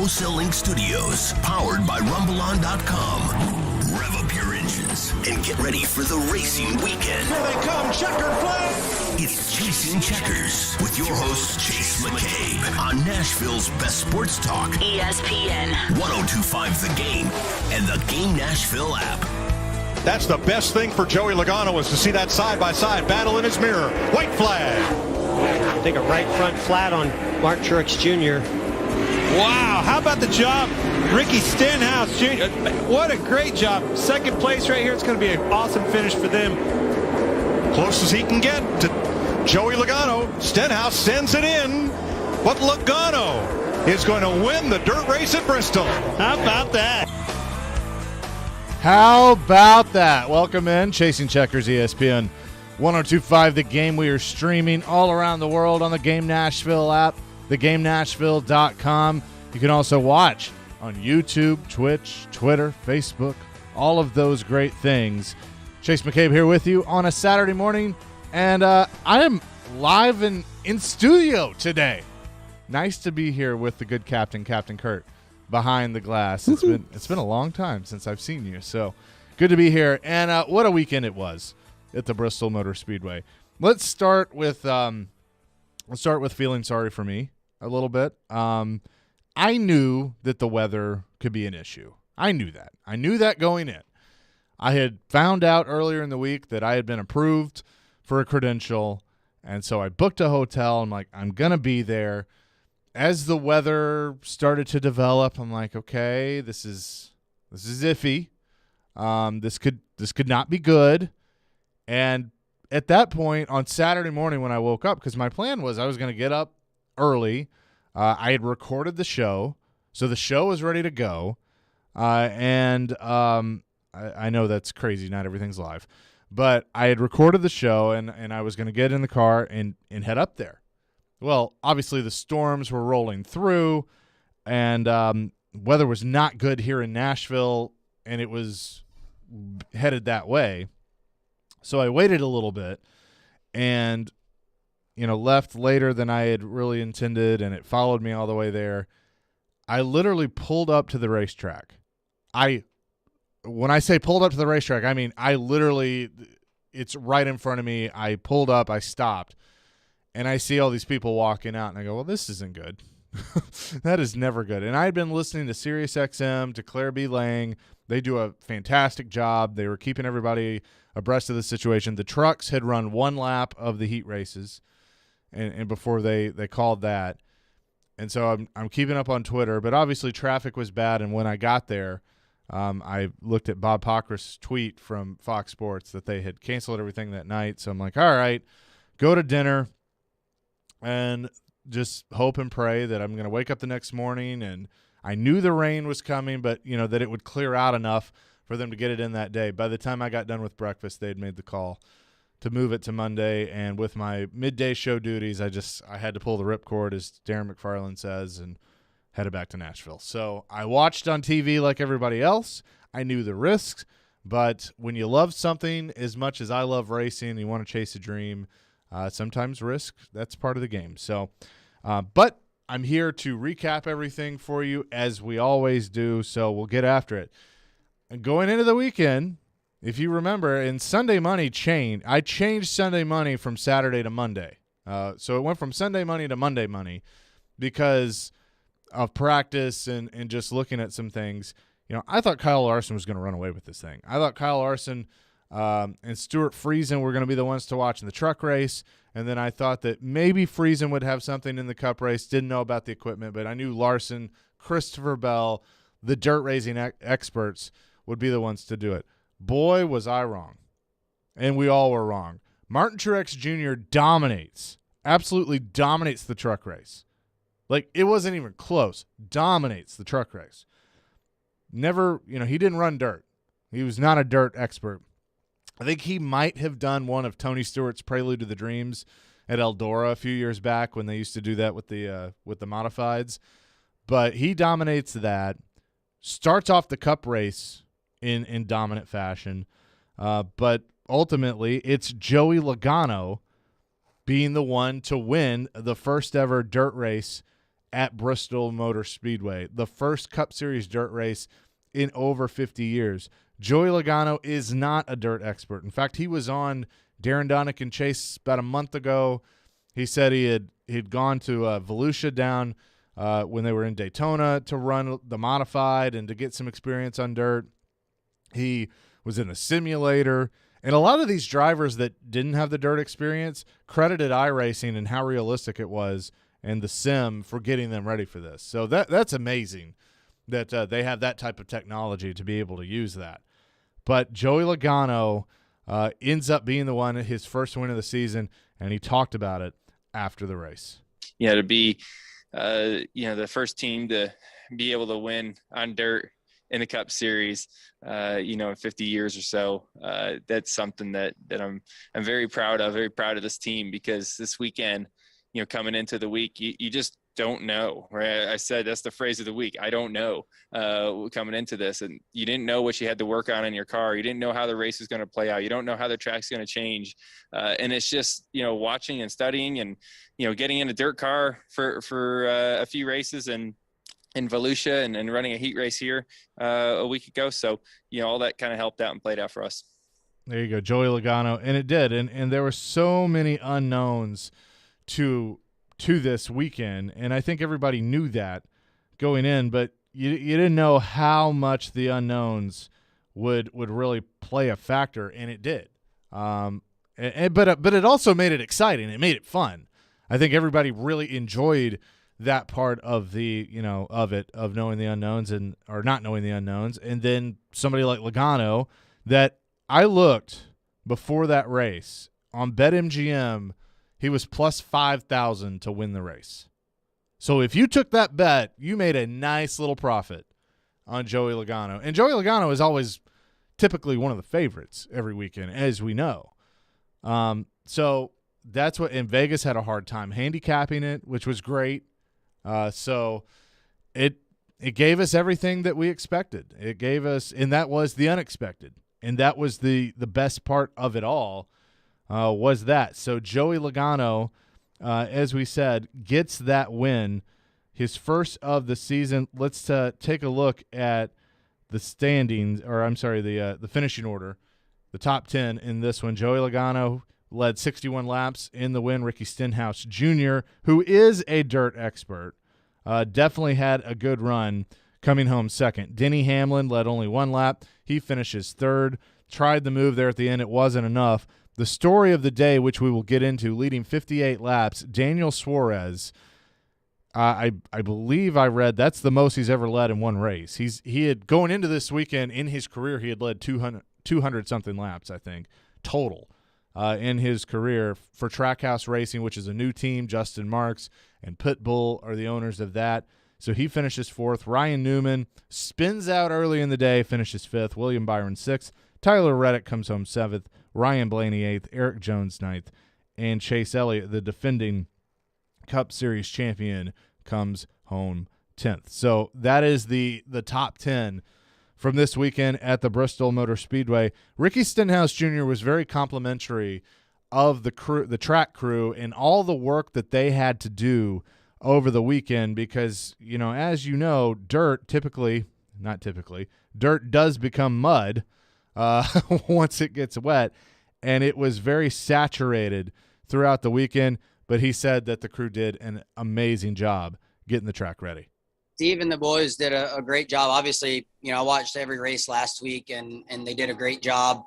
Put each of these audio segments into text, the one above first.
Wholesale Link Studios, powered by RumbleOn.com. Rev up your engines and get ready for the racing weekend. Here they come, checkered flag! It's Chasing Checkers with your host, Chase McCabe, on Nashville's best sports talk, ESPN 102.5 The Game and the Game Nashville app. That's the best thing for Joey Logano is to see that side-by-side battle in his mirror. White flag. Take a right front flat on Mark Truex Jr. Wow, how about the job, Ricky Stenhouse Jr.? What a great job. Second place right here. It's going to be an awesome finish for them. Close as he can get to Joey Logano. Stenhouse sends it in, but Logano is going to win the dirt race at Bristol. How about that? How about that? Welcome in, Chasing Checkers, ESPN 102.5 The Game. We are streaming all around the world on the Game Nashville app, thegamenashville.com. You can also watch on YouTube, Twitch, Twitter, Facebook, all of those great things. Chase McCabe here with you on a Saturday morning, and I am live in studio today. Nice to be here with the good Captain Kurt, behind the glass. It's been a long time since I've seen you, so good to be here. And what a weekend it was at the Bristol Motor Speedway. Let's start with feeling sorry for me a little bit. I knew that the weather could be an issue. I knew that going in. I had found out earlier in the week that I had been approved for a credential, and so I booked a hotel. I'm like, I'm going to be there. As the weather started to develop, I'm like, okay, this is iffy. This could not be good. And at that point on Saturday morning when I woke up, because my plan was I was going to get up early. I had recorded the show, so the show was ready to go. I know that's crazy. Not everything's live. But I had recorded the show, and I was going to get in the car and head up there. Well, obviously the storms were rolling through, and weather was not good here in Nashville, and it was headed that way. So I waited a little bit and, left later than I had really intended, and it followed me all the way there. I literally pulled up to the racetrack. When I say pulled up to the racetrack, I mean it's right in front of me. I pulled up, I stopped, and I see all these people walking out, and I go, well, this isn't good. That is never good. And I had been listening to SiriusXM, to Claire B. Lang. They do a fantastic job. They were keeping everybody abreast of the situation. The trucks had run one lap of the heat races, and before they called that. And so I'm keeping up on Twitter, but obviously traffic was bad, and when I got there, I looked at Bob Pockris' tweet from Fox Sports that they had canceled everything that night. So I'm like, all right, go to dinner and just hope and pray that I'm going to wake up the next morning. And I knew the rain was coming, but, that it would clear out enough for them to get it in that day. By the time I got done with breakfast, they'd made the call to move it to Monday. And with my midday show duties, I had to pull the ripcord, as Darren McFarland says, and headed back to Nashville. So I watched on TV like everybody else. I knew the risks, but when you love something as much as I love racing, you want to chase a dream, sometimes risk, that's part of the game. So, but I'm here to recap everything for you as we always do, so we'll get after it. And going into the weekend, if you remember, in Sunday Money I changed Sunday Money from Saturday to Monday. So it went from Sunday Money to Monday Money because of practice and just looking at some things. I thought Kyle Larson was going to run away with this thing. I thought Kyle Larson and Stuart Friesen were going to be the ones to watch in the truck race, and then I thought that maybe Friesen would have something in the cup race. Didn't know about the equipment, but I knew Larson, Christopher Bell, the dirt racing experts would be the ones to do it. Boy, was I wrong, and we all were wrong. Martin Truex Jr. absolutely dominates the truck race. Like, it wasn't even close. Dominates the truck race. Never, he didn't run dirt. He was not a dirt expert. I think he might have done one of Tony Stewart's Prelude to the Dreams at Eldora a few years back when they used to do that with the modifieds. But he dominates that. Starts off the cup race in dominant fashion. But ultimately, it's Joey Logano being the one to win the first ever dirt race at Bristol Motor Speedway, the first Cup Series dirt race in over 50 years. Joey Logano is not a dirt expert. In fact, he was on Darren Donick and Chase about a month ago. He said he'd gone to Volusia down when they were in Daytona to run the modified and to get some experience on dirt. He was in a simulator. And a lot of these drivers that didn't have the dirt experience credited iRacing and how realistic it was and the sim for getting them ready for this. So that's amazing that they have that type of technology to be able to use that. But Joey Logano ends up being the one, his first win of the season, and he talked about it after the race. Yeah, to be, the first team to be able to win on dirt in the Cup Series, in 50 years or so, that's something that I'm very proud of this team, because this weekend, coming into the week, you just don't know, right? I said that's the phrase of the week. I don't know coming into this, and you didn't know what you had to work on in your car. You didn't know how the race is going to play out. You don't know how the track's going to change, and it's just watching and studying and getting in a dirt car for a few races and in Volusia and running a heat race here a week ago. So all that kind of helped out and played out for us. There you go, Joey Logano, and it did, and there were so many unknowns to this weekend, and I think everybody knew that going in, but you didn't know how much the unknowns would really play a factor, and it did. But it also made it exciting. It made it fun. I think everybody really enjoyed that part of the of knowing the unknowns or not knowing the unknowns, and then somebody like Logano that I looked before that race on BetMGM. He was plus 5,000 to win the race. So if you took that bet, you made a nice little profit on Joey Logano. And Joey Logano is always typically one of the favorites every weekend, as we know. So that's what – and Vegas had a hard time handicapping it, which was great. So it gave us everything that we expected. It gave us – and that was the unexpected. And that was the best part of it all. Was that. So Joey Logano, as we said, gets that win, his first of the season. Let's take a look at the standings, or I'm sorry, the finishing order, the top 10 in this one. Joey Logano led 61 laps in the win. Ricky Stenhouse Jr., who is a dirt expert, definitely had a good run coming home second. Denny Hamlin led only 1 lap. He finishes third. Tried the move there at the end. It wasn't enough. The story of the day, which we will get into, leading 58 laps, Daniel Suarez. I believe I read that's the most he's ever led in one race. He had going into this weekend in his career, he had led 200 something laps, I think, total in his career for Trackhouse Racing, which is a new team. Justin Marks and Pitbull are the owners of that. So he finishes 4th. Ryan Newman spins out early in the day, finishes 5th. William Byron 6th. Tyler Reddick comes home 7th. Ryan Blaney 8th, Eric Jones 9th, and Chase Elliott, the defending Cup Series champion, comes home 10th. So that is the top 10 from this weekend at the Bristol Motor Speedway. Ricky Stenhouse Jr. was very complimentary of the crew, the track crew, and all the work that they had to do over the weekend because, as you know, dirt does become mud once it gets wet, and it was very saturated throughout the weekend, but he said that the crew did an amazing job getting the track ready. Steve and the boys did a great job. Obviously, I watched every race last week, and they did a great job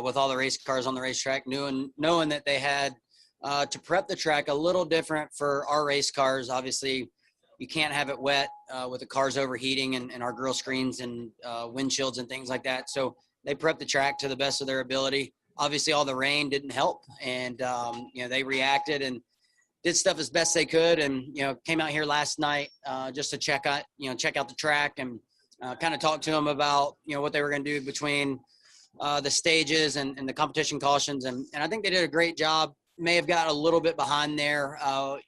with all the race cars on the racetrack, knowing that they had to prep the track a little different for our race cars. Obviously, you can't have it wet with the cars overheating and our grill screens and windshields and things like that. So they prepped the track to the best of their ability. Obviously, all the rain didn't help, and they reacted and did stuff as best they could, and came out here last night just to check out the track and kind of talk to them about what they were going to do between the stages and the competition cautions, and I think they did a great job. May have got a little bit behind there.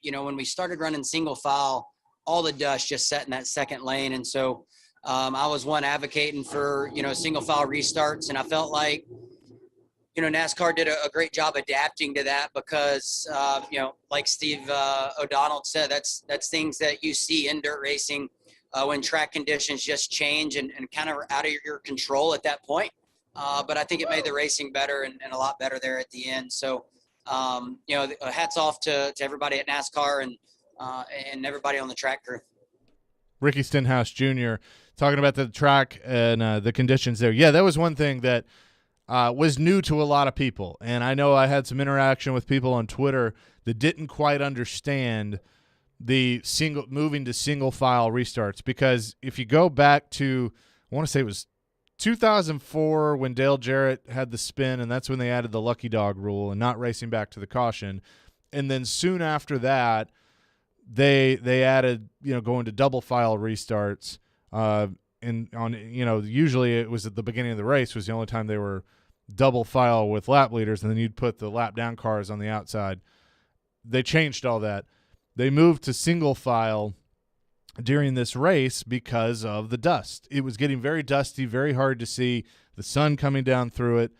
When we started running single file, all the dust just sat in that second lane, and so I was one advocating for single file restarts, and I felt like NASCAR did a great job adapting to that because, like Steve O'Donnell said, that's things that you see in dirt racing when track conditions just change and kind of out of your control at that point. But I think it made the racing better and a lot better there at the end. So, hats off to everybody at NASCAR and everybody on the track crew. Ricky Stenhouse Jr. talking about the track and the conditions there. Yeah, that was one thing that was new to a lot of people. And I know I had some interaction with people on Twitter that didn't quite understand the moving to single file restarts, because if you go back to, I want to say it was 2004 when Dale Jarrett had the spin, and that's when they added the lucky dog rule and not racing back to the caution. And then soon after that, they added, going to double file restarts. Usually it was at the beginning of the race was the only time they were double file with lap leaders, and then you'd put the lap down cars on the outside. They changed all that. They moved to single file during this race because of the dust. It was getting very dusty, very hard to see. The sun coming down through it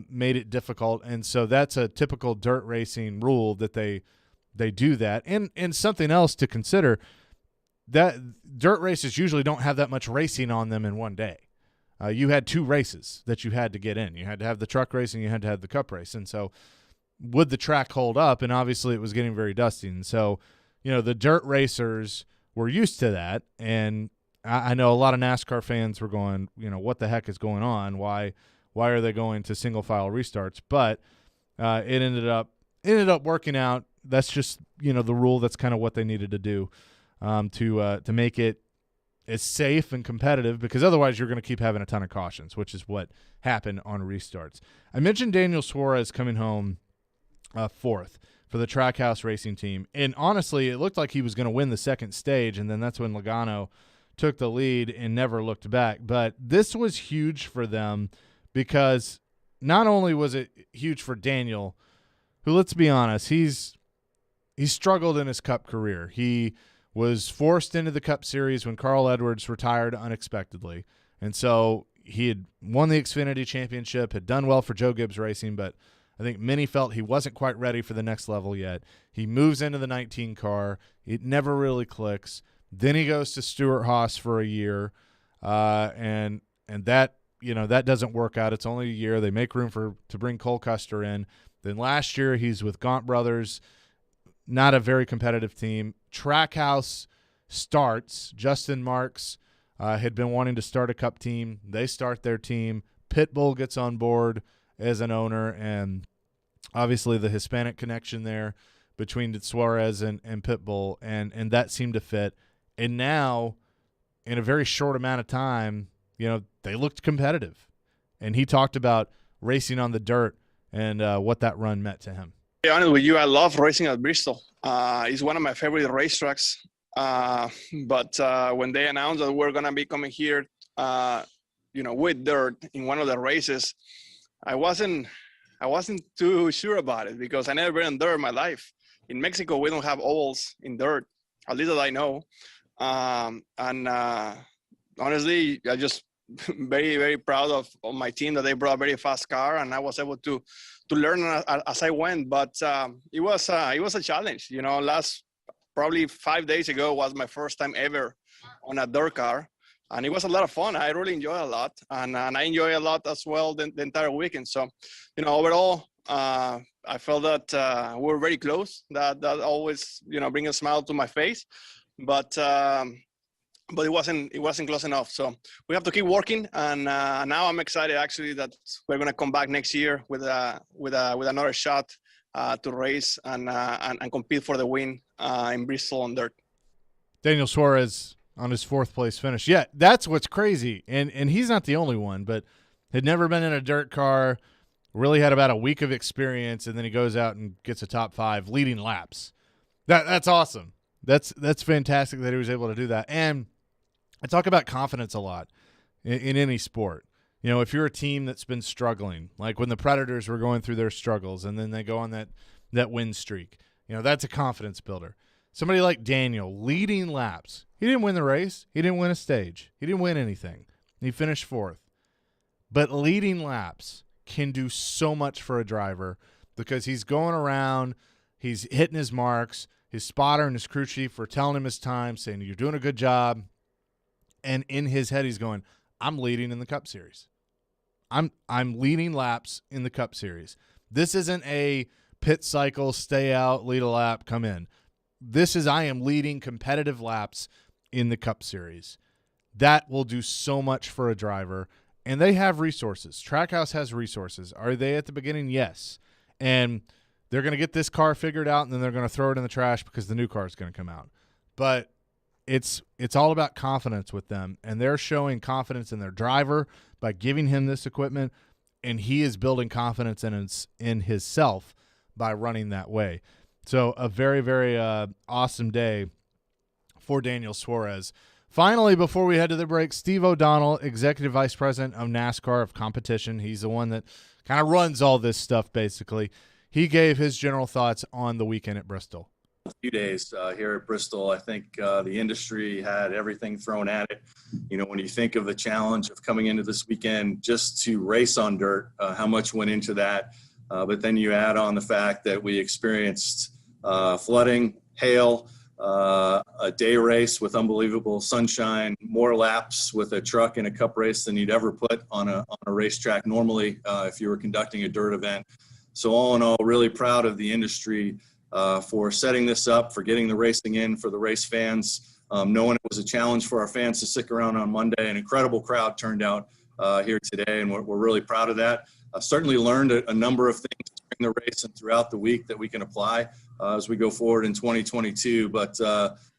made it difficult, and so that's a typical dirt racing rule that they do that. And something else to consider, that dirt races usually don't have that much racing on them in one day. You had 2 races that you had to get in. You had to have the truck race and you had to have the cup race. And so would the track hold up? And obviously it was getting very dusty. And so, the dirt racers were used to that. And I know a lot of NASCAR fans were going, what the heck is going on? Why are they going to single file restarts? But it ended up working out. That's just, the rule. That's kind of what they needed to do to make it as safe and competitive, because otherwise you're going to keep having a ton of cautions, which is what happened on restarts. I mentioned Daniel Suarez coming home 4th for the Trackhouse Racing Team, and honestly, it looked like he was going to win the second stage, and then that's when Logano took the lead and never looked back. But this was huge for them, because not only was it huge for Daniel, who, let's be honest, he's struggled in his Cup career. He was forced into the Cup Series when Carl Edwards retired unexpectedly. And so he had won the Xfinity Championship, had done well for Joe Gibbs Racing, but I think many felt he wasn't quite ready for the next level yet. He moves into the 19 car. It never really clicks. Then he goes to Stuart Haas for a year, and that, that doesn't work out. It's only a year. They make room to bring Cole Custer in. Then last year he's with Gaunt Brothers, not a very competitive team. Trackhouse starts. Justin Marks had been wanting to start a Cup team. They start their team. Pitbull gets on board as an owner, and obviously the Hispanic connection there between Suarez and Pitbull, and that seemed to fit. And now, in a very short amount of time, they looked competitive. And he talked about racing on the dirt and what that run meant to him. To be honest with you, I love racing at Bristol. It's one of my favorite racetracks. But when they announced that we're going to be coming here, with dirt in one of the races, I wasn't too sure about it, because I never been on dirt in my life. In Mexico, we don't have ovals in dirt, at least that I know. Honestly, I just very, very proud of my team that they brought a very fast car, and I was able to learn as I went. But it was a challenge. Last probably 5 days ago was my first time ever on a dirt car, and it was a lot of fun. I really enjoyed a lot, and I enjoy a lot as well the entire weekend. So, overall, I felt that we were very close. That always bring a smile to my face, but it wasn't close enough. So we have to keep working, and now I'm excited actually that we're going to come back next year with another shot to race and compete for the win in Bristol on dirt. Daniel Suarez on his 4th place finish. Yeah, that's what's crazy, and he's not the only one, but had never been in a dirt car, really had about a week of experience, and then he goes out and gets a top 5 leading laps. That's awesome. That's fantastic that he was able to do that. And I talk about confidence a lot in any sport. If you're a team that's been struggling, like when the Predators were going through their struggles and then they go on that win streak, that's a confidence builder. Somebody like Daniel leading laps. He didn't win the race. He didn't win a stage. He didn't win anything. He finished 4th. But leading laps, can do so much for a driver because he's going around, he's hitting his marks, his spotter and his crew chief are telling him his time, saying, you're doing a good job. And in his head, he's going, I'm leading in the Cup Series. I'm leading laps in the Cup Series. This isn't a pit cycle, stay out, lead a lap, come in. This is I am leading competitive laps in the Cup Series. That will do so much for a driver, and they have resources. Trackhouse has resources. Are they at the beginning? Yes. And they're going to get this car figured out, and then they're going to throw it in the trash because the new car is going to come out. But it's all about confidence with them, and they're showing confidence in their driver by giving him this equipment, and he is building confidence in himself by running that way. So a very, very awesome day for Daniel Suarez. Finally, before we head to the break, Steve O'Donnell, Executive Vice President of NASCAR of Competition. He's the one that kind of runs all this stuff, basically. He gave his general thoughts on the weekend at Bristol. A few days here at Bristol, I think the industry had everything thrown at it. You know, when you think of the challenge of coming into this weekend just to race on dirt, how much went into that. But then you add on the fact that we experienced flooding, hail, a day race with unbelievable sunshine, more laps with a truck in a cup race than you'd ever put on a racetrack normally if you were conducting a dirt event. So all in all, really proud of the industry for setting this up, for getting the racing in for the race fans, knowing it was a challenge for our fans to stick around on Monday. An incredible crowd turned out here today, and we're really proud of that. Certainly learned a number of things during the race and throughout the week that we can apply as we go forward in 2022. But,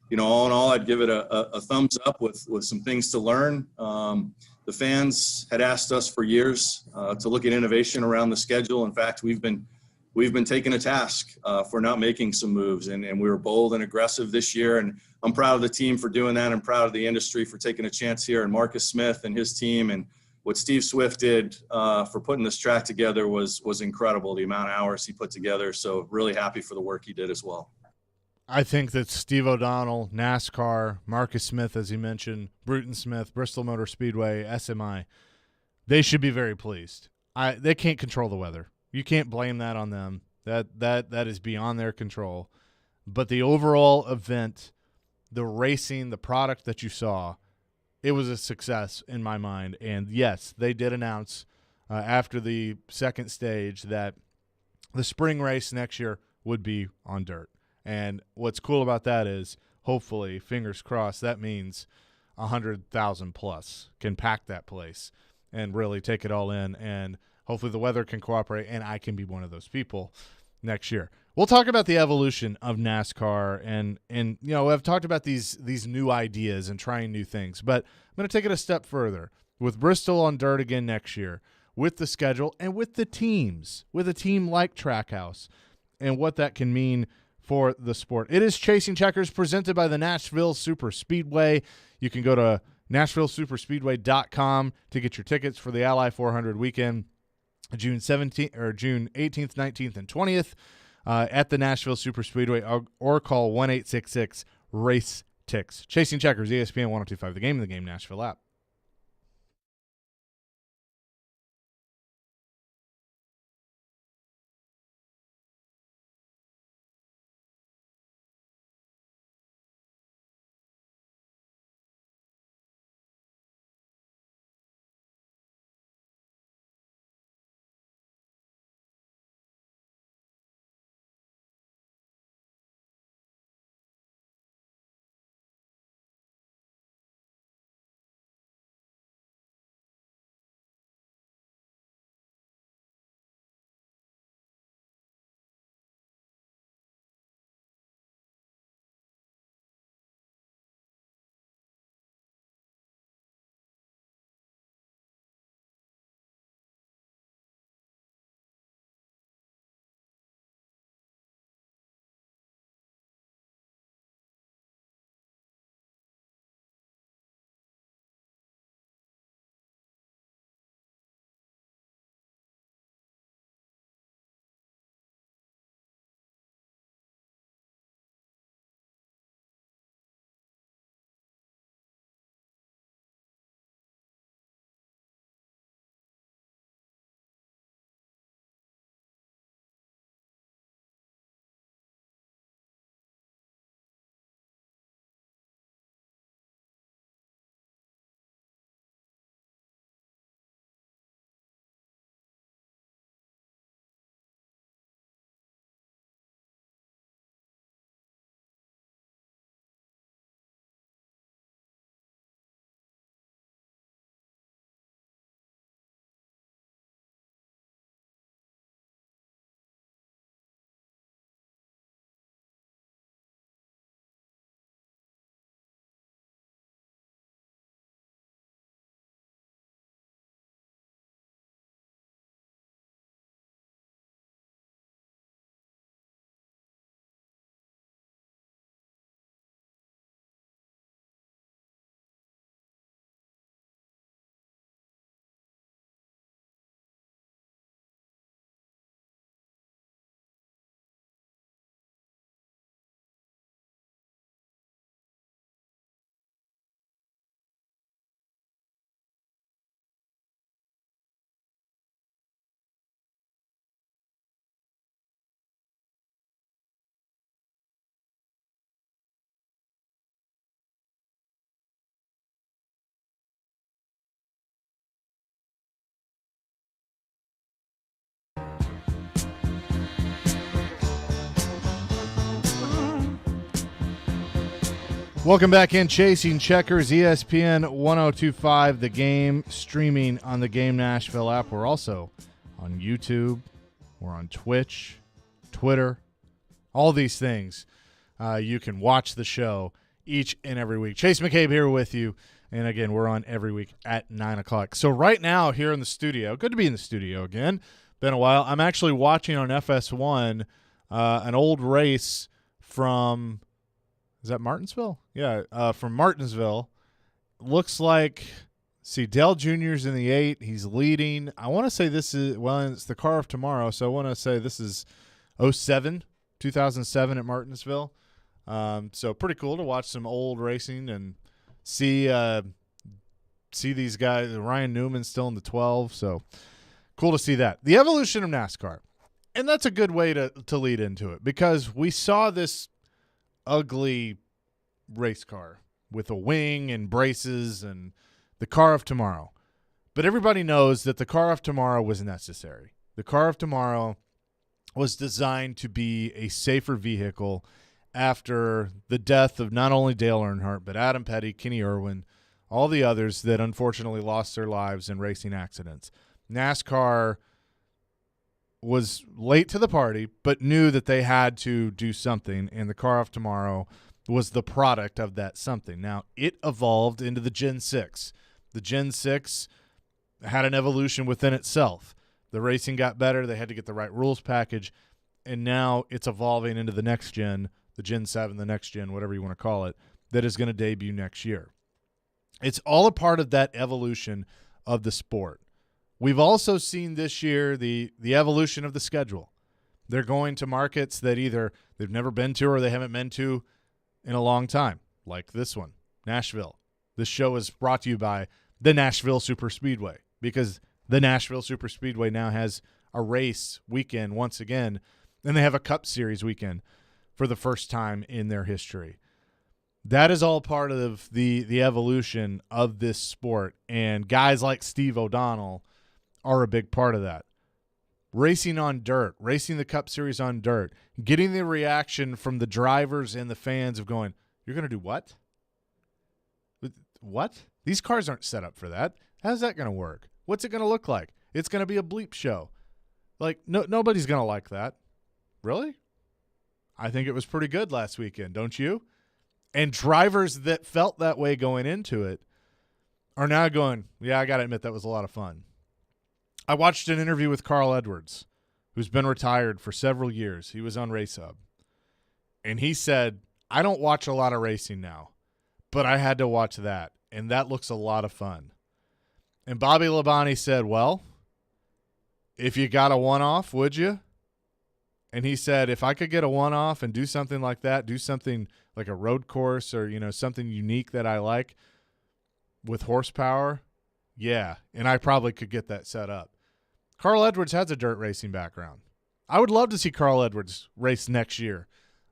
you know, all in all, I'd give it a thumbs up with some things to learn. The fans had asked us for years to look at innovation around the schedule. In fact, we've been taken a task for not making some moves, and we were bold and aggressive this year. And I'm proud of the team for doing that. I'm proud of the industry for taking a chance here. And Marcus Smith and his team and what Steve Swift did for putting this track together was incredible, the amount of hours he put together. So really happy for the work he did as well. I think that Steve O'Donnell, NASCAR, Marcus Smith, as he mentioned, Bruton Smith, Bristol Motor Speedway, SMI, they should be very pleased. They can't control the weather. You can't blame that on them. That is beyond their control. But the overall event, the racing, the product that you saw, it was a success in my mind. And, yes, they did announce after the second stage that the spring race next year would be on dirt. And what's cool about that is, hopefully, fingers crossed, that means 100,000 plus can pack that place and really take it all in. And hopefully the weather can cooperate, and I can be one of those people next year. We'll talk about the evolution of NASCAR, and you know, I've talked about these new ideas and trying new things, but I'm going to take it a step further. With Bristol on dirt again next year, with the schedule and with the teams, with a team like Trackhouse, and what that can mean for the sport. It is Chasing Checkers, presented by the Nashville Super Speedway. You can go to NashvilleSuperspeedway.com to get your tickets for the Ally 400 weekend, June 18th, 19th, and 20th at the Nashville Super Speedway, or call 1-866-RACE-TICKS. Chasing Checkers, ESPN 102.5, The Game, and the Game Nashville app. Welcome back in. Chasing Checkers, ESPN 1025, The Game, streaming on the Game Nashville app. We're also on YouTube. We're on Twitch, Twitter, all these things. You can watch the show each and every week. Chase McCabe here with you. And again, we're on every week at 9 o'clock. So right now here in the studio, good to be in the studio again. Been a while. I'm actually watching on FS1 an old race from, is that Martinsville? Yeah, from Martinsville. Looks like, see, Dale Jr.'s in the 8. He's leading. I want to say this is, well, it's the car of tomorrow, so I want to say this is 2007 at Martinsville. So pretty cool to watch some old racing and see these guys. Ryan Newman's still in the 12, so cool to see that. The evolution of NASCAR. And that's a good way to lead into it, because we saw this ugly race car with a wing and braces and the car of tomorrow. But everybody knows that the car of tomorrow was necessary. The car of tomorrow was designed to be a safer vehicle after the death of not only Dale Earnhardt, but Adam Petty, Kenny Irwin, all the others that unfortunately lost their lives in racing accidents. NASCAR was late to the party, but knew that they had to do something, and the car of tomorrow was the product of that something. Now, it evolved into the Gen 6. The Gen 6 had an evolution within itself. The racing got better. They had to get the right rules package, and now it's evolving into the next gen, the Gen 7, the next gen, whatever you want to call it, that is going to debut next year. It's all a part of that evolution of the sport. We've also seen this year the evolution of the schedule. They're going to markets that either they've never been to or they haven't been to in a long time, like this one, Nashville. This show is brought to you by the Nashville Superspeedway, because the Nashville Superspeedway now has a race weekend once again, and they have a Cup Series weekend for the first time in their history. That is all part of the evolution of this sport, and guys like Steve O'Donnell are a big part of that. Racing on dirt, racing the Cup Series on dirt, getting the reaction from the drivers and the fans of going, you're going to do what? What? These cars aren't set up for that. How's that going to work? What's it going to look like? It's going to be a bleep show. Like, nobody's going to like that. Really? I think it was pretty good last weekend, don't you? And drivers that felt that way going into it are now going, yeah, I got to admit that was a lot of fun. I watched an interview with Carl Edwards, who's been retired for several years. He was on Race Hub. And he said, I don't watch a lot of racing now, but I had to watch that, and that looks a lot of fun. And Bobby Labonte said, well, if you got a one-off, would you? And he said, if I could get a one-off and do something like that, do something like a road course or, something unique that I like with horsepower, yeah, and I probably could get that set up. Carl Edwards has a dirt racing background. I would love to see Carl Edwards race next year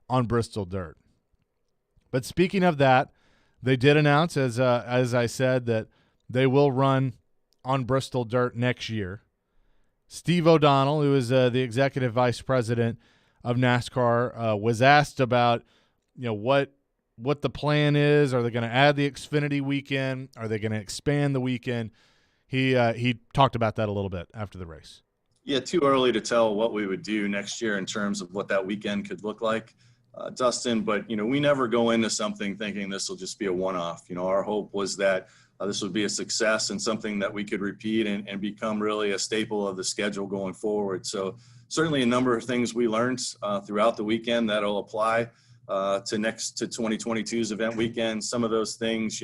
on Bristol Dirt. But speaking of that, they did announce, as I said, that they will run on Bristol Dirt next year. Steve O'Donnell, who is the executive vice president of NASCAR, was asked about, what the plan is. Are they going to add the Xfinity weekend? Are they going to expand the weekend? He talked about that a little bit after the race. Yeah, too early to tell what we would do next year in terms of what that weekend could look like, Dustin. But, we never go into something thinking this will just be a one-off. Our hope was that this would be a success and something that we could repeat and become really a staple of the schedule going forward. So certainly a number of things we learned throughout the weekend that'll apply to 2022's event weekend. Some of those things,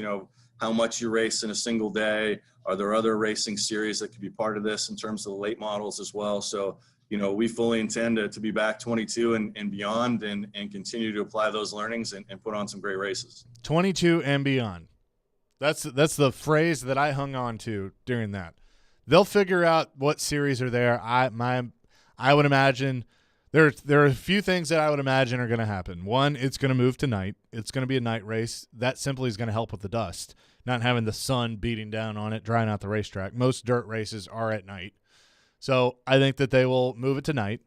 how much you race in a single day. Are there other racing series that could be part of this in terms of the late models as well? So, we fully intend to be back 22 and beyond and continue to apply those learnings and put on some great races. 22 and beyond. That's the phrase that I hung on to during that. They'll figure out what series are there. I would imagine there are a few things that I would imagine are going to happen. One, it's going to move to night. It's going to be a night race. That simply is going to help with the dust, not having the sun beating down on it, drying out the racetrack. Most dirt races are at night. So I think that they will move it to night.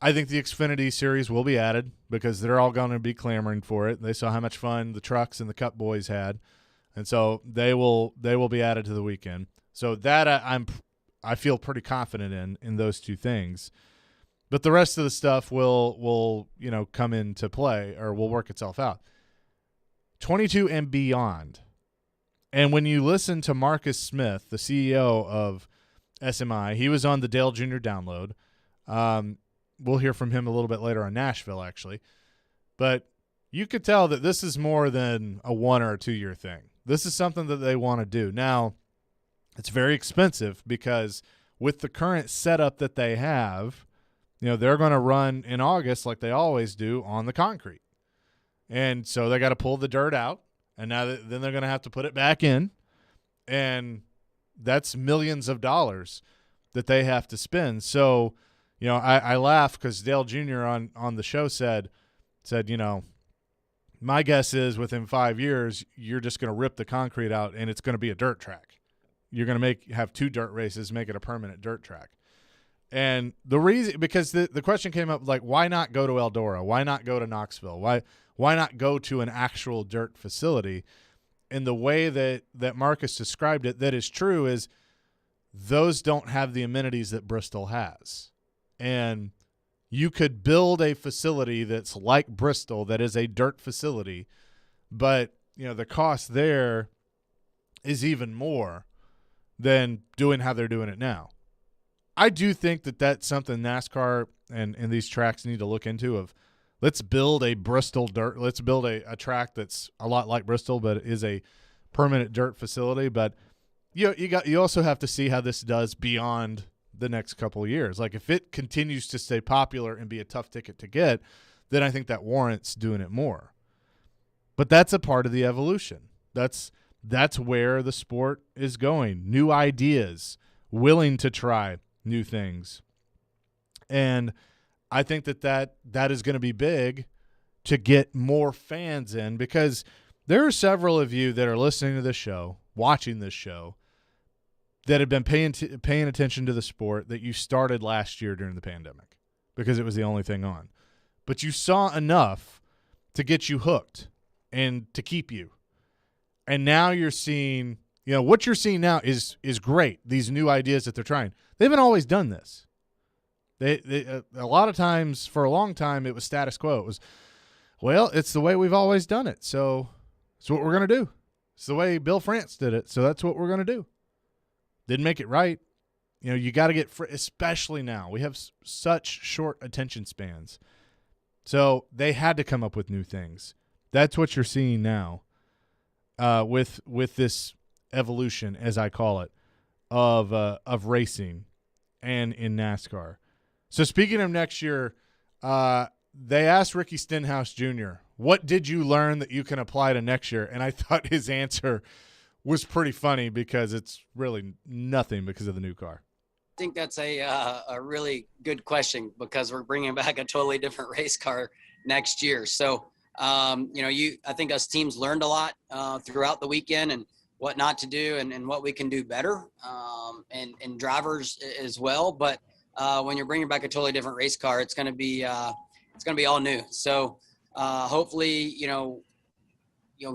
I think the Xfinity Series will be added because they're all going to be clamoring for it. They saw how much fun the trucks and the Cup boys had, and so they will be added to the weekend. So that I feel pretty confident in those two things. But the rest of the stuff will come into play or will work itself out. 22 and beyond. And when you listen to Marcus Smith, the CEO of SMI, he was on the Dale Jr. Download. We'll hear from him a little bit later on Nashville, actually. But you could tell that this is more than a 1 or 2 year thing. This is something that they want to do. Now, it's very expensive because with the current setup that they have, they're going to run in August like they always do on the concrete. And so they got to pull the dirt out, and then they're going to have to put it back in. And that's millions of dollars that they have to spend. So, I laugh because Dale Jr. on the show said, my guess is within 5 years, you're just going to rip the concrete out and it's going to be a dirt track. You're going to have 2 dirt races, make it a permanent dirt track. And the reason, because the question came up, like, why not go to Eldora? Why not go to Knoxville? Why not go to an actual dirt facility? And the way that Marcus described it, that is true, is those don't have the amenities that Bristol has. And you could build a facility that's like Bristol, that is a dirt facility, but the cost there is even more than doing how they're doing it now. I do think that that's something NASCAR and these tracks need to look into. Of let's build a Bristol dirt. Let's build a track that's a lot like Bristol, but is a permanent dirt facility. But you also have to see how this does beyond the next couple of years. Like if it continues to stay popular and be a tough ticket to get, then I think that warrants doing it more. But that's a part of the evolution. That's where the sport is going. New ideas, willing to try new things. And I think that is going to be big to get more fans in, because there are several of you that are listening to this show, watching this show, that have been paying attention to the sport that you started last year during the pandemic because it was the only thing on. But you saw enough to get you hooked and to keep you. And now you're seeing, what you're seeing now is great. These new ideas that they're trying. They haven't always done this. They a lot of times, for a long time, it was status quo. It was, well, it's the way we've always done it, so it's what we're going to do. It's the way Bill France did it, so that's what we're going to do. Didn't make it right. You got to get, especially now. We have such short attention spans. So they had to come up with new things. That's what you're seeing now with this evolution, as I call it, of racing and in NASCAR. So speaking of next year, they asked Ricky Stenhouse Jr., what did you learn that you can apply to next year? And I thought his answer was pretty funny because it's really nothing because of the new car. I think that's a really good question because we're bringing back a totally different race car next year. So, I think us teams learned a lot throughout the weekend and what not to do and what we can do better, and drivers as well. But when you're bringing back a totally different race car, it's going to be all new. So hopefully,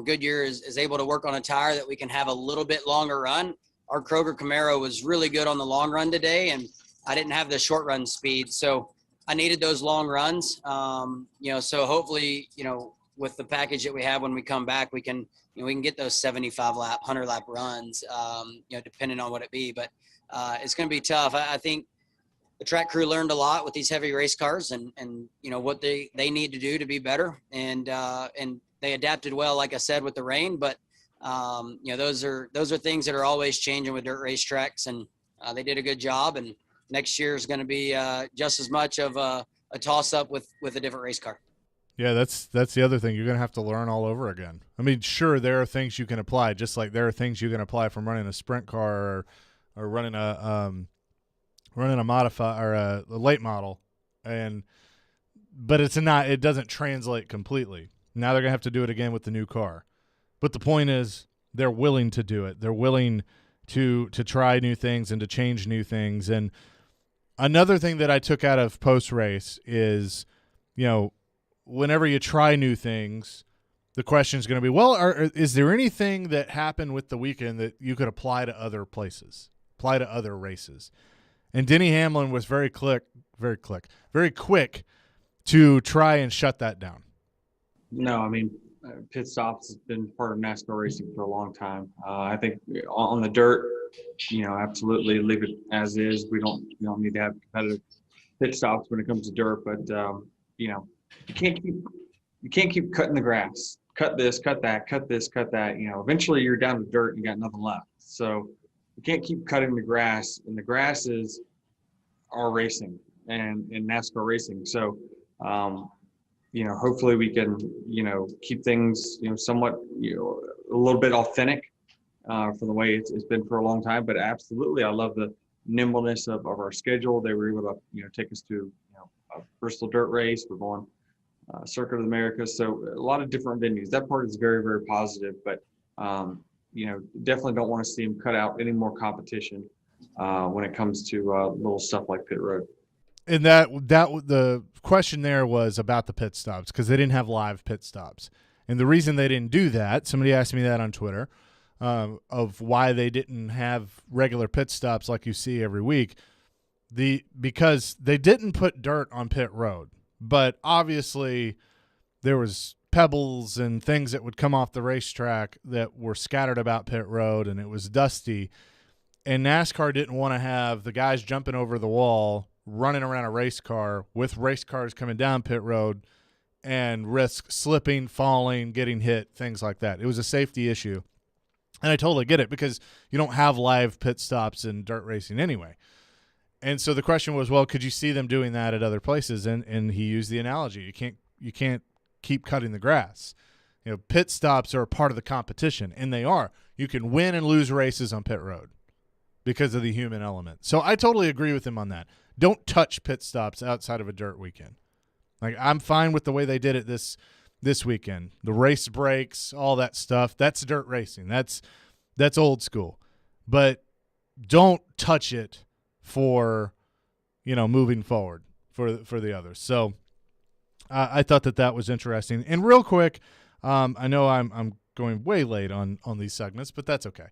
Goodyear is able to work on a tire that we can have a little bit longer run. Our Kroger Camaro was really good on the long run today, and I didn't have the short run speed. So I needed those long runs. So hopefully, with the package that we have when we come back, we can get those 75 lap, 100 lap runs, depending on what it be. But it's going to be tough. I think the track crew learned a lot with these heavy race cars and what they need to do to be better. And they adapted well, like I said, with the rain, but those are things that are always changing with dirt racetracks, and they did a good job. And next year is going to be just as much of a toss-up with a different race car. Yeah, that's the other thing. You're going to have to learn all over again. I mean, sure, there are things you can apply, just like there are things you can apply from running a sprint car or running a modify or a late model, but it doesn't translate completely. Now they're going to have to do it again with the new car. But the point is they're willing to do it. They're willing to try new things and to change new things. And Another thing that I took out of post-race is, whenever you try new things, the question is going to be, well, is there anything that happened with the weekend that you could apply to other places, apply to other races? And Denny Hamlin was very quick to try and shut that down. No, I mean, pit stops has been part of NASCAR racing for a long time. I think on the dirt, absolutely leave it as is. We don't need to have competitive pit stops when it comes to dirt, but you can't keep cutting the grass. Cut this, cut that, cut this, cut that. Eventually you're down to dirt and you got nothing left. So you can't keep cutting the grass, and the grass is our racing and NASCAR racing. So hopefully we can keep things somewhat a little bit authentic from the way it's been for a long time. But absolutely, I love the nimbleness of our schedule. They were able to take us to a Bristol Dirt Race. We're going Circuit of the Americas, so a lot of different venues. That part is very, very positive. But definitely don't want to see them cut out any more competition when it comes to little stuff like pit road. And that the question there was about the pit stops, because they didn't have live pit stops. And the reason they didn't do that, somebody asked me that on Twitter, of why they didn't have regular pit stops like you see every week. Because they didn't put dirt on pit road, but obviously there was pebbles and things that would come off the racetrack that were scattered about pit road, and it was dusty. And NASCAR didn't want to have the guys jumping over the wall, running around a race car with race cars coming down pit road, and risk slipping, falling, getting hit, things like that. It was a safety issue. And I totally get it, because you don't have live pit stops in dirt racing anyway. And so the question was, well, could you see them doing that at other places? And he used the analogy. You can't keep cutting the grass. Pit stops are a part of the competition, and they are. You can win and lose races on pit road because of the human element. So I totally agree with him on that. Don't touch pit stops outside of a dirt weekend. Like, I'm fine with the way they did it this weekend. The race breaks, all that stuff. That's dirt racing. That's old school. But don't touch it for moving forward for the others. So I thought that was interesting. And real quick, I know I'm going way late on these segments, but that's okay.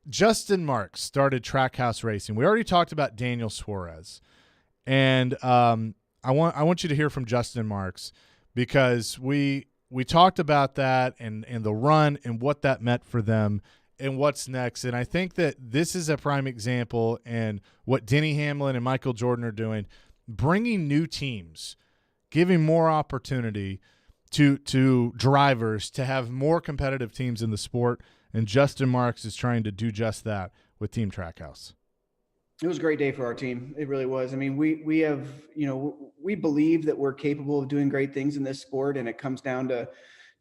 Justin Marks started Trackhouse Racing. We already talked about Daniel Suarez, and I want you to hear from Justin Marks, because we talked about that and the run and what that meant for them and what's next. And I think that this is a prime example, and what Denny Hamlin and Michael Jordan are doing, bringing new teams, giving more opportunity to drivers to have more competitive teams in the sport. And Justin Marks is trying to do just that with Team Trackhouse. It was a great day for our team. It really was. I mean, we have, we believe that we're capable of doing great things in this sport, and it comes down to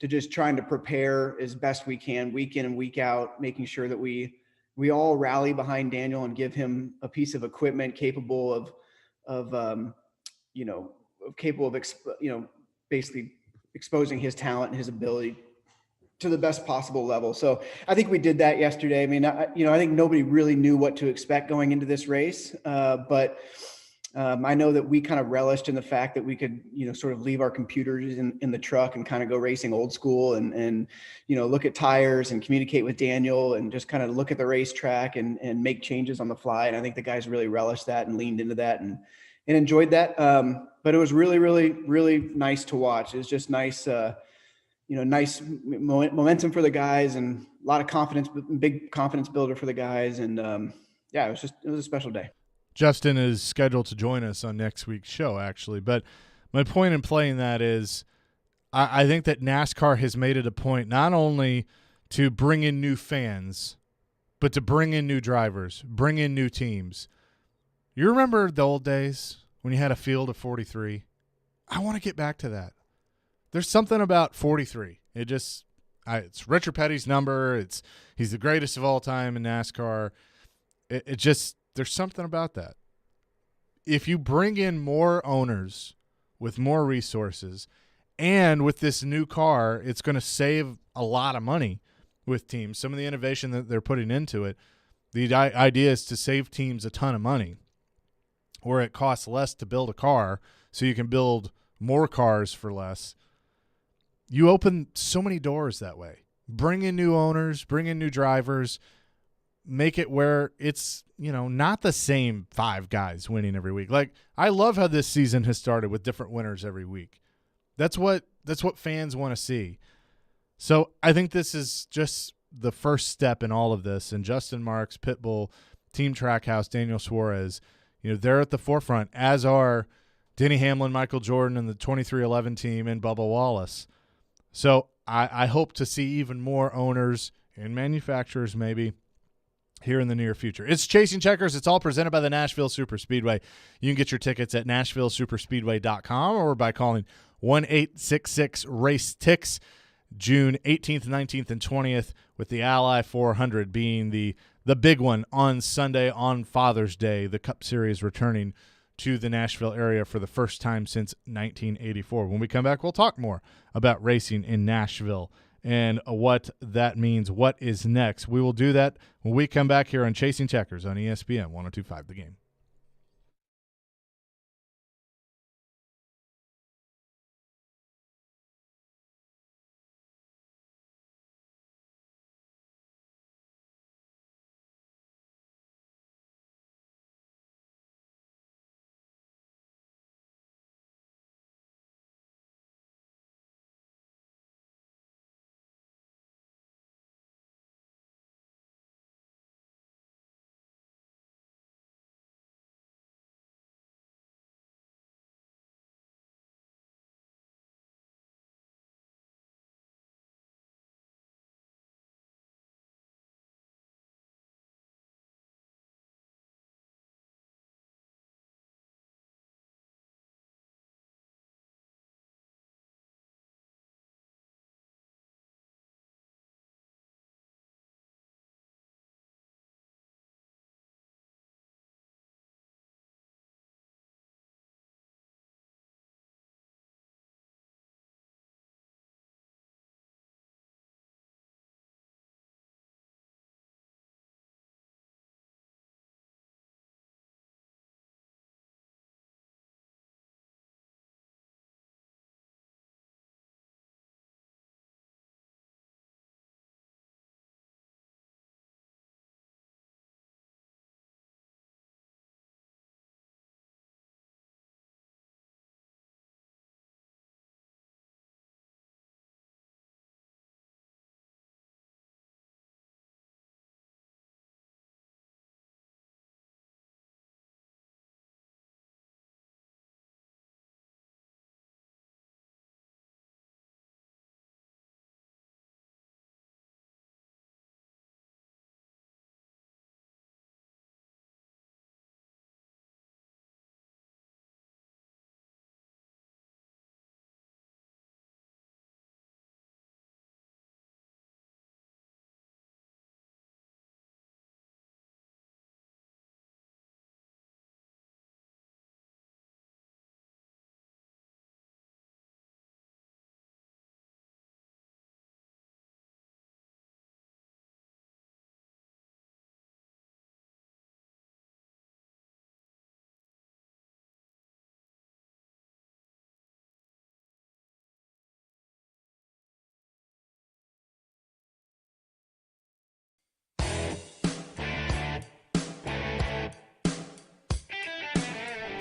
just trying to prepare as best we can, week in and week out, making sure that we all rally behind Daniel and give him a piece of equipment capable basically exposing his talent and his ability to the best possible level. So I think we did that yesterday. I mean, I think nobody really knew what to expect going into this race. But I know that we kind of relished in the fact that we could, sort of leave our computers in the truck and kind of go racing old school and look at tires and communicate with Daniel and just kind of look at the racetrack and make changes on the fly. And I think the guys really relished that and leaned into that and enjoyed that. But it was really, really, really nice to watch. It was just nice, nice momentum for the guys and a lot of confidence, big confidence builder for the guys. And it was a special day. Justin is scheduled to join us on next week's show, actually. But my point in playing that is I think that NASCAR has made it a point not only to bring in new fans, but to bring in new drivers, bring in new teams. You remember the old days when you had a field of 43? I want to get back to that. There's something about 43. It's Richard Petty's number. He's the greatest of all time in NASCAR. There's something about that. If you bring in more owners with more resources and with this new car, it's going to save a lot of money with teams. Some of the innovation that they're putting into it, the idea is to save teams a ton of money. where it costs less to build a car so you can build more cars for less. You open so many doors that way. Bring in new owners, bring in new drivers, make it where it's, not the same 5 guys winning every week. Like, I love how this season has started with different winners every week. That's what fans want to see. So I think this is just the first step in all of this. And Justin Marks, Pitbull, Team Trackhouse, Daniel Suarez, they're at the forefront, as are Denny Hamlin, Michael Jordan, and the 2311 team, and Bubba Wallace. So I hope to see even more owners and manufacturers maybe here in the near future. It's Chasing Checkers. It's all presented by the Nashville Superspeedway. You can get your tickets at NashvilleSuperspeedway.com or by calling 1-866-RACE-TICKS. June 18th, 19th, and 20th, with the Ally 400 being the big one on Sunday on Father's Day. The Cup Series returning to the Nashville area for the first time since 1984. When we come back, we'll talk more about racing in Nashville and what that means, what is next. We will do that when we come back here on Chasing Checkers on ESPN 102.5 The Game.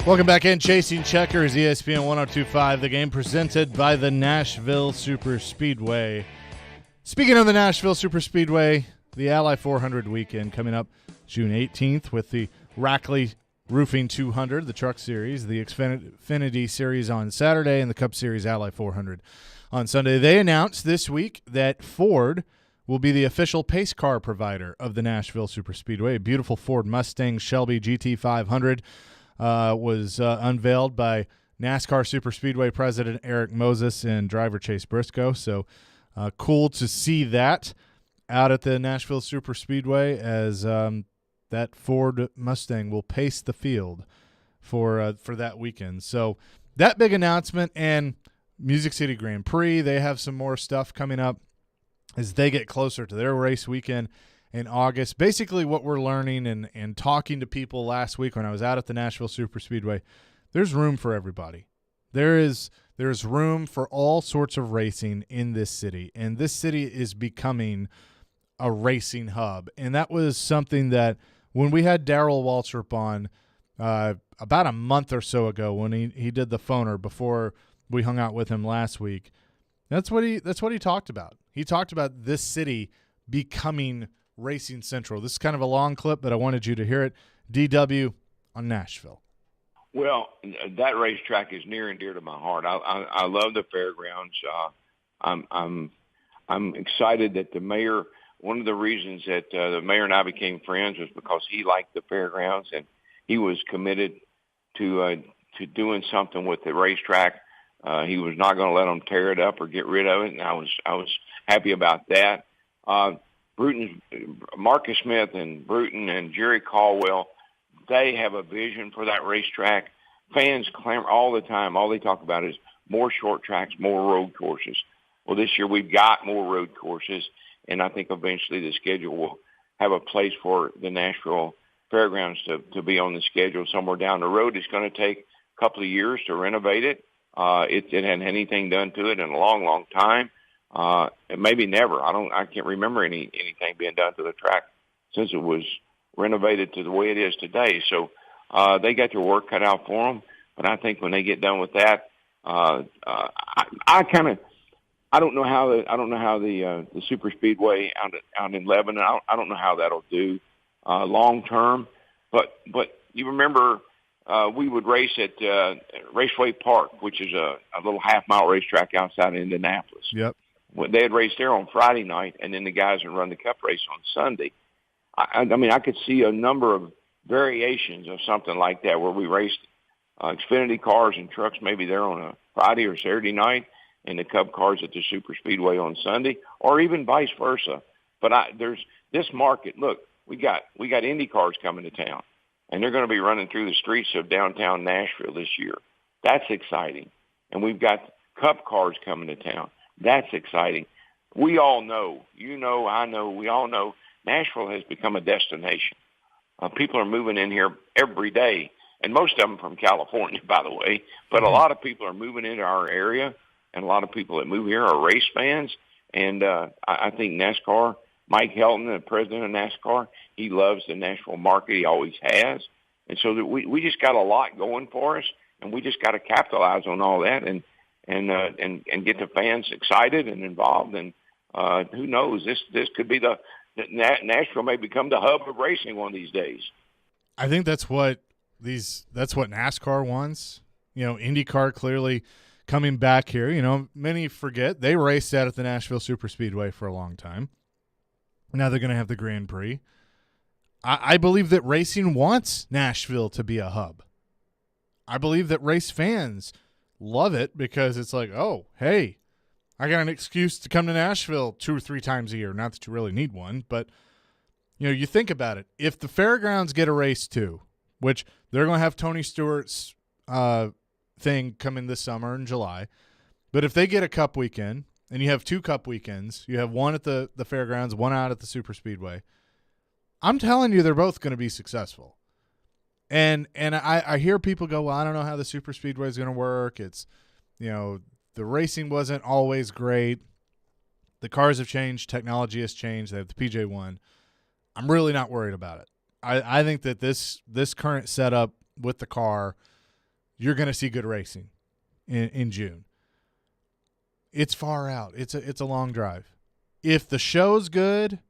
Welcome back in. Chasing Checkers, ESPN 102.5, The Game, presented by the Nashville Superspeedway. Speaking of the Nashville Superspeedway, the Ally 400 weekend coming up June 18th with the Rackley Roofing 200, the Truck Series, the Xfinity Series on Saturday, and the Cup Series Ally 400 on Sunday. They announced this week that Ford will be the official pace car provider of the Nashville Superspeedway. A beautiful Ford Mustang Shelby GT500 was unveiled by NASCAR Superspeedway President Eric Moses and driver Chase Briscoe. So cool to see that out at the Nashville Superspeedway as that Ford Mustang will pace the field for that weekend. So that big announcement, and Music City Grand Prix, they have some more stuff coming up as they get closer to their race weekend in August. Basically what we're learning and talking to people last week when I was out at the Nashville Superspeedway, there's room for everybody. There's room for all sorts of racing in this city, and this city is becoming a racing hub. And that was something that when we had Darrell Waltrip on about a month or so ago when he did the phoner before we hung out with him last week, that's what he talked about. He talked about this city becoming racing central. This is kind of a long clip, but I wanted you to hear it. DW on Nashville. Well, that racetrack is near and dear to my heart. I love the fairgrounds. I'm excited that the mayor. One of the reasons that the mayor and I became friends was because he liked the fairgrounds and he was committed to doing something with the racetrack. He was not going to let them tear it up or get rid of it, and I was happy about that. Marcus Smith and Bruton and Jerry Caldwell, they have a vision for that racetrack. Fans clamor all the time. All they talk about is more short tracks, more road courses. Well, this year we've got more road courses, and I think eventually the schedule will have a place for the Nashville Fairgrounds to be on the schedule somewhere down the road. It's going to take a couple of years to renovate it. It hadn't had anything done to it in a long, long time. And maybe never. I can't remember anything being done to the track since it was renovated to the way it is today. So they got their work cut out for them. But I think when they get done with that, I don't know how the super speedway out in Lebanon. I don't know how that'll do long term. But you remember we would race at Raceway Park, which is a little half-mile racetrack outside of Indianapolis. Yep. They had raced there on Friday night, and then the guys would run the Cup race on Sunday. I mean, I could see a number of variations of something like that where we raced Xfinity cars and trucks maybe there on a Friday or Saturday night, and the Cup cars at the Super Speedway on Sunday, or even vice versa. But there's this market. Look, we got Indy cars coming to town, and they're going to be running through the streets of downtown Nashville this year. That's exciting. And we've got Cup cars coming to town. That's exciting. We all know, you know, I know, we all know Nashville has become a destination. People are moving in here every day, and most of them from California, by the way. But a lot of people are moving into our area, and a lot of people that move here are race fans. And I think NASCAR, Mike Helton, the president of NASCAR, he loves the Nashville market. He always has. And so that we just got a lot going for us, and we just got to capitalize on all that and get the fans excited and involved. And who knows, this could be Nashville may become the hub of racing one of these days. I think that's what NASCAR wants. You know, IndyCar clearly coming back here. You know, many forget they raced out at the Nashville Superspeedway for a long time. Now they're going to have the Grand Prix. I believe that racing wants Nashville to be a hub. I believe that race fans love it because it's like, oh, hey, I got an excuse to come to Nashville 2 or 3 times a year. Not that you really need one, but you know, you think about it. If the fairgrounds get a race too, which they're going to have Tony Stewart's thing coming this summer in July, but if they get a Cup weekend and you have 2 Cup weekends, you have one at the fairgrounds, one out at the Superspeedway, I'm telling you they're both going to be successful. And I hear people go, well, I don't know how the Superspeedway is going to work. It's, you know, the racing wasn't always great. The cars have changed. Technology has changed. They have the PJ1. I'm really not worried about it. I think that this current setup with the car, you're going to see good racing in June. It's far out. It's a long drive. If the show's good,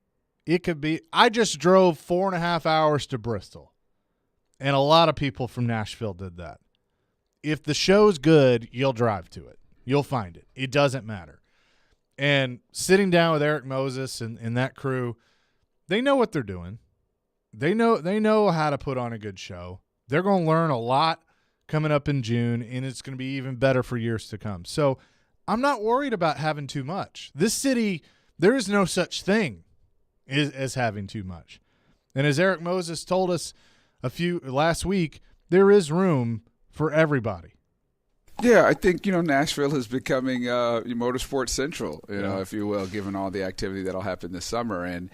it could be. I just drove 4.5 hours to Bristol, and a lot of people from Nashville did that. If the show's good, you'll drive to it. You'll find it. It doesn't matter. And sitting down with Eric Moses and that crew, they know what they're doing. They know how to put on a good show. They're going to learn a lot coming up in June, and it's going to be even better for years to come. So I'm not worried about having too much. This city, there is no such thing as having too much. And as Eric Moses told us last week, there is room for everybody. Yeah, I think, Nashville is becoming motorsport central, if you will, given all the activity that'll happen this summer. And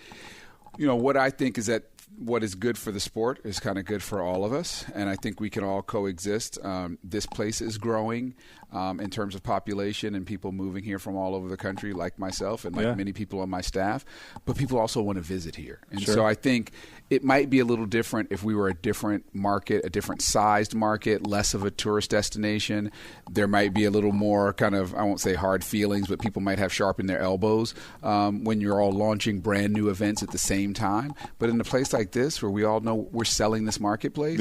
What I think is that what is good for the sport is kind of good for all of us, and I think we can all coexist. This place is growing in terms of population and people moving here from all over the country, like myself and like many people on my staff, but people also want to visit here. And so I think it might be a little different if we were a different market, a different sized market, less of a tourist destination. There might be a little more kind of, I won't say hard feelings, but people might have sharpened their elbows when you're all launching brand new events at the same time. But in a place like this where we all know we're selling this marketplace,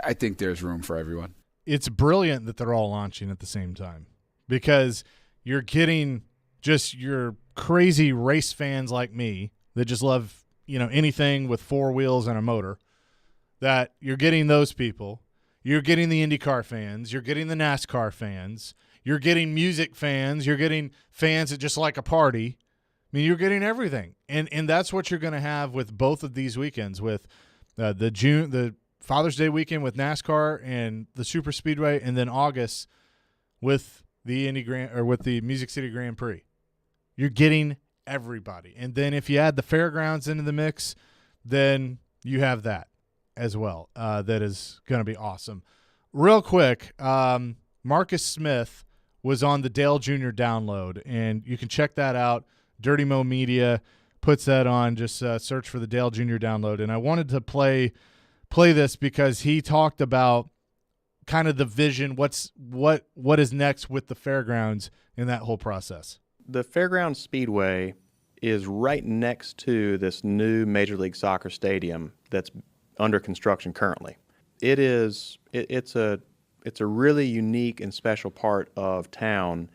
I think there's room for everyone. It's brilliant that they're all launching at the same time because you're getting just your crazy race fans like me that just love, anything with four wheels and a motor, that you're getting those people. You're getting the IndyCar fans. You're getting the NASCAR fans. You're getting music fans. You're getting fans that just like a party. I mean, you're getting everything. And that's what you're going to have with both of these weekends, with the Father's Day weekend with NASCAR and the Super Speedway, and then August with the with the Music City Grand Prix. You're getting everybody. And then if you add the fairgrounds into the mix, then you have that as well. That is going to be awesome. Real quick, Marcus Smith was on the Dale Jr. download, and you can check that out. Dirty Mo Media puts that on. Just search for the Dale Jr. download. And I wanted to play this because he talked about kind of the vision, what is next with the fairgrounds in that whole process. The Fairgrounds Speedway is right next to this new Major League Soccer stadium that's under construction currently. It's a really unique and special part of town,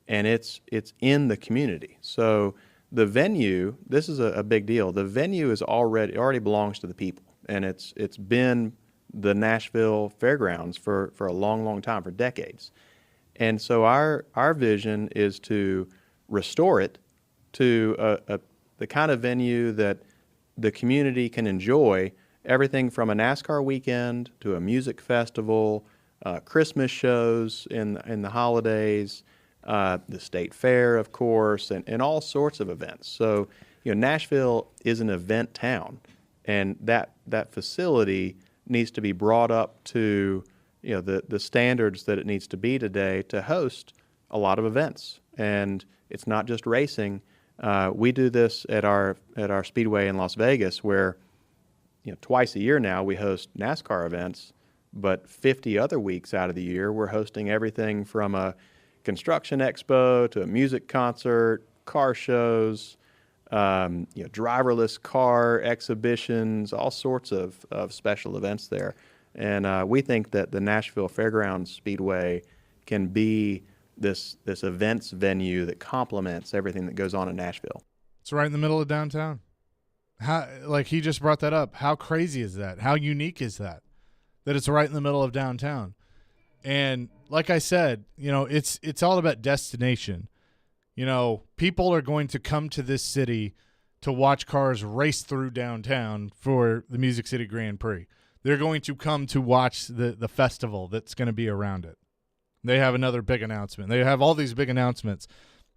and it's in the community. So the venue, this is a big deal. The venue is already belongs to the people, and it's been the Nashville Fairgrounds for a long, long time, for decades. And so our vision is to restore it to the kind of venue that the community can enjoy, everything from a NASCAR weekend to a music festival, Christmas shows in the holidays, the state fair, of course, and all sorts of events. So, Nashville is an event town, and that facility needs to be brought up to, the standards that it needs to be today to host a lot of events. And it's not just racing. We do this at our speedway in Las Vegas, where twice a year now we host NASCAR events, but 50 other weeks out of the year we're hosting everything from a construction expo to a music concert, car shows, driverless car exhibitions, all sorts of special events there. And we think that the Nashville Fairgrounds Speedway can be this events venue that complements everything that goes on in Nashville. It's right in the middle of downtown. Like he just brought that up. How crazy is that? How unique is that it's right in the middle of downtown? And like I said, it's all about destination. People are going to come to this city to watch cars race through downtown for the Music City Grand Prix. They're going to come to watch the festival that's going to be around it. They have another big announcement. They have all these big announcements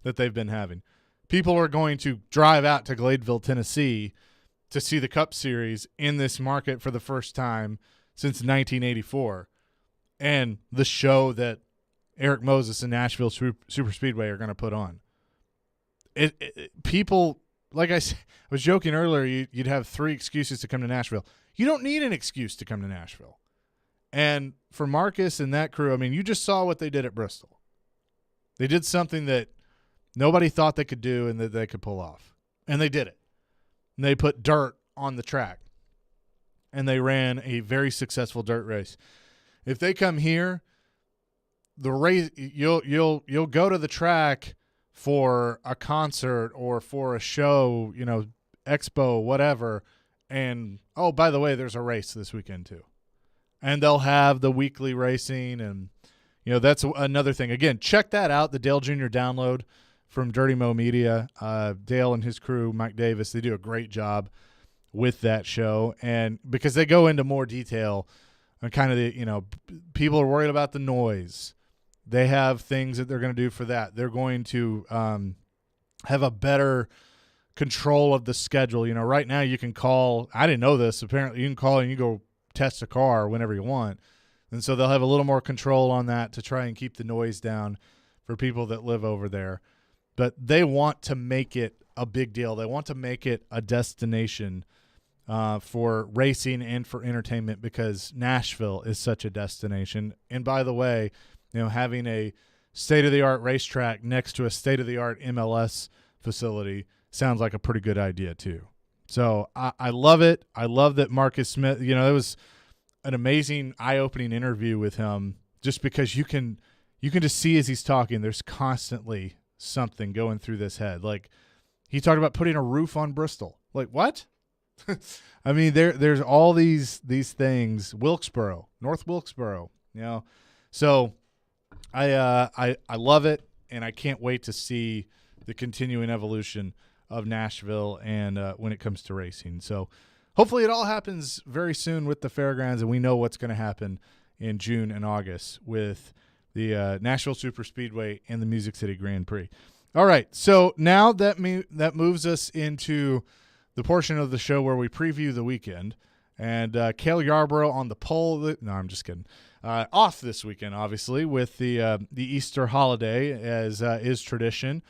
that they've been having. People are going to drive out to Gladeville, Tennessee to see the Cup Series in this market for the first time since 1984. And the show that Eric Moses and Nashville Super Speedway are going to put on. People, like I was joking earlier, you'd have 3 excuses to come to Nashville. You don't need an excuse to come to Nashville. And for Marcus and that crew, I mean, you just saw what they did at Bristol. They did something that nobody thought they could do and that they could pull off. And they did it. And they put dirt on the track. And they ran a very successful dirt race. If they come here, the race you'll go to the track for a concert or for a show, expo, whatever, and oh, by the way, there's a race this weekend too. And they'll have the weekly racing, and that's another thing. Again, check that out, the Dale Jr. download from Dirty Mo Media. Dale and his crew, Mike Davis, they do a great job with that show, and because they go into more detail on kind of the, people are worried about the noise. They have things that they're going to do for that. They're going to have a better control of the schedule. Right now you can call. I didn't know this. Apparently, you can call and you go test a car whenever you want, and so they'll have a little more control on that to try and keep the noise down for people that live over there. But they want to make it a big deal. They want to make it a destination for racing and for entertainment, because Nashville is such a destination. And by the way, having a state-of-the-art racetrack next to a state-of-the-art MLS facility sounds like a pretty good idea too. So I love it. I love that Marcus Smith, it was an amazing eye-opening interview with him, just because you can just see as he's talking, there's constantly something going through this head. Like, he talked about putting a roof on Bristol. Like, what? I mean, there's all these things. North Wilkesboro, So I love it, and I can't wait to see the continuing evolution of Nashville and when it comes to racing. So hopefully it all happens very soon with the fairgrounds, and we know what's going to happen in June and August with the Nashville Superspeedway and the Music City Grand Prix. All right, so now that moves us into the portion of the show where we preview the weekend. And Cale Yarborough on the pole. No, I'm just kidding. Off this weekend, obviously, with the Easter holiday, as is tradition.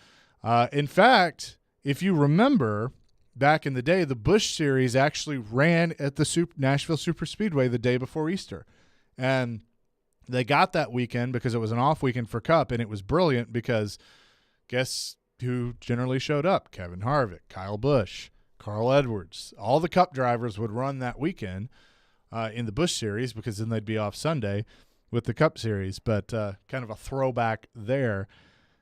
In fact, if you remember, back in the day, the Busch Series actually ran at the Nashville Superspeedway the day before Easter. And they got that weekend because it was an off weekend for Cup, and it was brilliant because guess who generally showed up? Kevin Harvick, Kyle Busch, Carl Edwards. All the Cup drivers would run that weekend in the Busch Series, because then they'd be off Sunday with the Cup Series. But kind of a throwback there.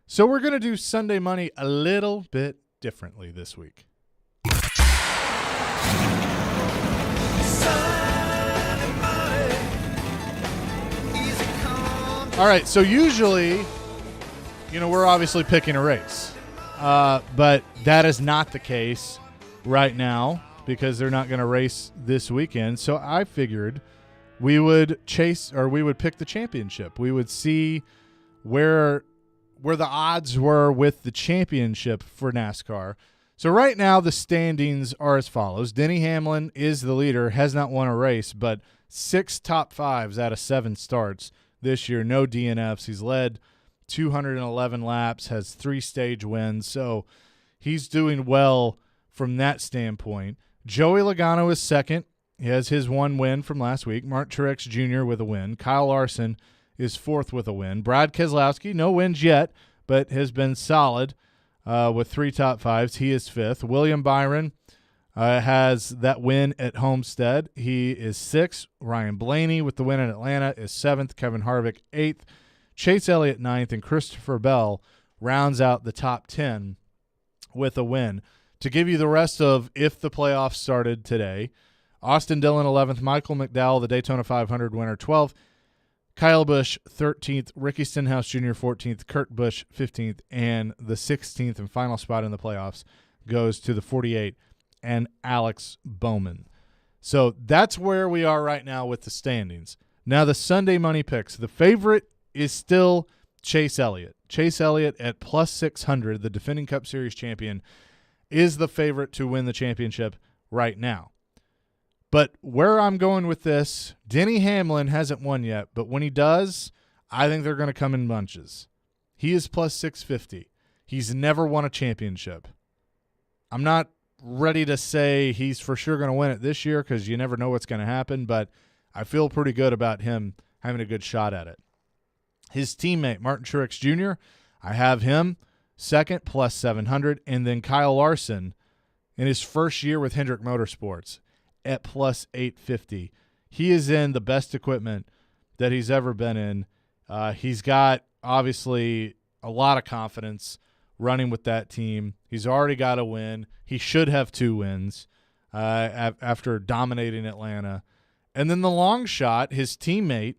So we're going to do Sunday Money a little bit differently this week. All right, so usually, we're obviously picking a race. But that is not the case right now, because they're not going to race this weekend. So I figured we would pick the championship. We would see where the odds were with the championship for NASCAR. So right now the standings are as follows. Denny Hamlin is the leader, has not won a race, but 6 top 5s out of 7 starts this year. No DNFs. He's led 211 laps, has 3 stage wins. So he's doing well from that standpoint. Joey Logano is second. He has his 1 win from last week. Mark Truex Jr. with a win. Kyle Larson is 4th with a win. Brad Keselowski, no wins yet, but has been solid with 3 top 5s. He is 5th. William Byron has that win at Homestead. He is 6th. Ryan Blaney with the win in Atlanta is 7th. Kevin Harvick 8th. Chase Elliott 9th. And Christopher Bell rounds out the top 10 with a win. To give you the rest of if the playoffs started today, Austin Dillon 11th. Michael McDowell, the Daytona 500 winner, 12th. Kyle Busch 13th. Ricky Stenhouse Jr. 14th. Kurt Busch 15th. And the 16th and final spot in the playoffs goes to the 48 and Alex Bowman. So that's where we are right now with the standings. Now the Sunday money picks. The favorite is still Chase Elliott. Chase Elliott at plus 600, the defending Cup Series champion, is the favorite to win the championship right now. But where I'm going with this, Denny Hamlin hasn't won yet, but when he does, I think they're going to come in bunches. He is plus 650. He's never won a championship. I'm not ready to say he's for sure going to win it this year because you never know what's going to happen, but I feel pretty good about him having a good shot at it. His teammate, Martin Truex Jr., I have him second, plus 700, and then Kyle Larson in his first year with Hendrick Motorsports at plus 850. He is in the best equipment that he's ever been in. He's got, obviously, a lot of confidence running with that team. He's already got a win. He should have 2 wins after dominating Atlanta. And then the long shot, his teammate,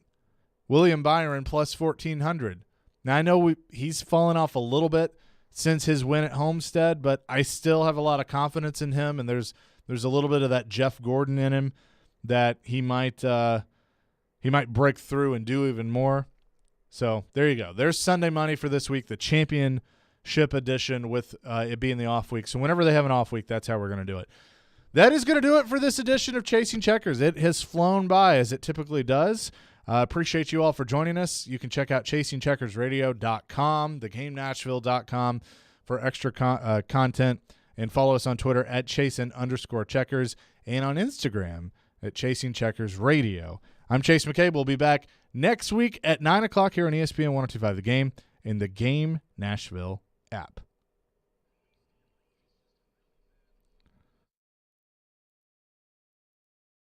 William Byron, plus 1,400. Now, I know he's fallen off a little bit since his win at Homestead, but I still have a lot of confidence in him, and there's a little bit of that Jeff Gordon in him that he might break through and do even more. So there you go. There's Sunday money for this week. The championship ship edition with it being the off week. So whenever they have an off week, that's how we're going to do it. That is going to do it for this edition of Chasing Checkers. It has flown by as it typically does. Appreciate you all for joining us. You can check out ChasingCheckersRadio.com, theGameNashville.com for extra content, and follow us on Twitter at Chasin_Checkers and on Instagram at Chasing Checkers Radio. I'm Chase McCabe. We'll be back next week at 9 o'clock here on ESPN 102.5 The Game in the Game Nashville app.